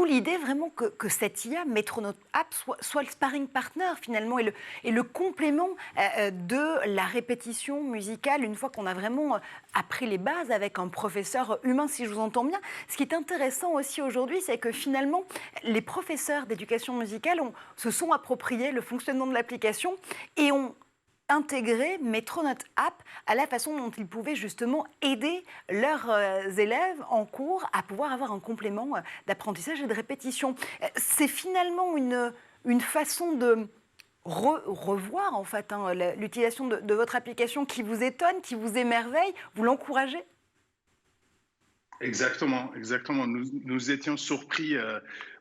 l'idée vraiment que cette IA, Metronote App, soit le sparring partner finalement et le complément de la répétition musicale une fois qu'on a vraiment appris les bases avec un professeur humain, si je vous entends bien. Ce qui est intéressant aussi aujourd'hui, c'est que finalement, les professeurs d'éducation musicale se sont appropriés le fonctionnement de l'application et ont intégrer Metronote App à la façon dont ils pouvaient justement aider leurs élèves en cours à pouvoir avoir un complément d'apprentissage et de répétition. C'est finalement une façon de revoir en fait l'utilisation de votre application qui vous étonne, qui vous émerveille, vous l'encouragez? Exactement, exactement. Nous étions surpris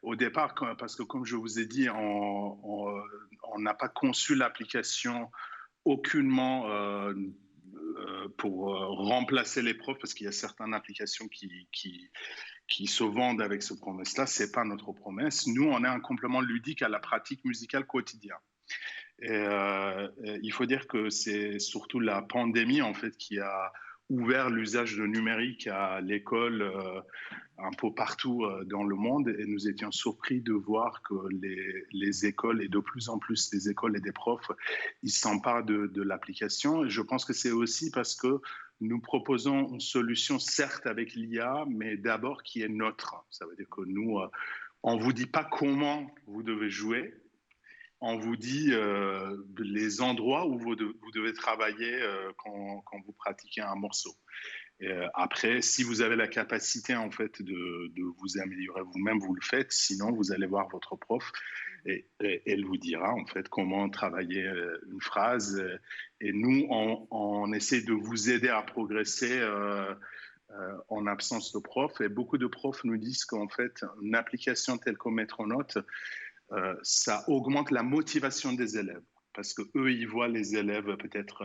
au départ parce que, comme je vous ai dit, on n'a pas conçu l'application aucunement pour remplacer les profs, parce qu'il y a certaines applications qui se vendent avec ce promesse-là. C'est pas notre promesse. Nous, on est un complément ludique à la pratique musicale quotidienne. Et il faut dire que c'est surtout la pandémie en fait qui a ouvert l'usage de numérique à l'école un peu partout dans le monde, et nous étions surpris de voir que les écoles, et de plus en plus des écoles et des profs, ils s'emparent de l'application. Et je pense que c'est aussi parce que nous proposons une solution certes avec l'IA, mais d'abord qui est neutre. Ça veut dire que nous, on vous dit pas comment vous devez jouer, on vous dit les endroits où vous devez travailler quand vous pratiquez un morceau. Et, après, si vous avez la capacité en fait de vous améliorer vous-même, vous le faites. Sinon, vous allez voir votre prof et elle vous dira en fait comment travailler une phrase. Et nous, on essaie de vous aider à progresser en absence de prof. Et beaucoup de profs nous disent qu'en fait, une application telle que Metronote, ça augmente la motivation des élèves. Parce que eux, ils voient les élèves peut-être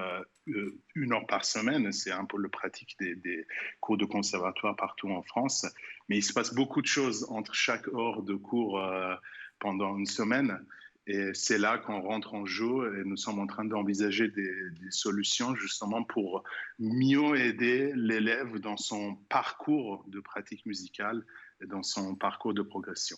1 heure par semaine. C'est un peu le pratique des cours de conservatoire partout en France. Mais il se passe beaucoup de choses entre chaque heure de cours pendant une semaine. Et c'est là qu'on rentre en jeu et nous sommes en train d'envisager des solutions justement pour mieux aider l'élève dans son parcours de pratique musicale et dans son parcours de progression.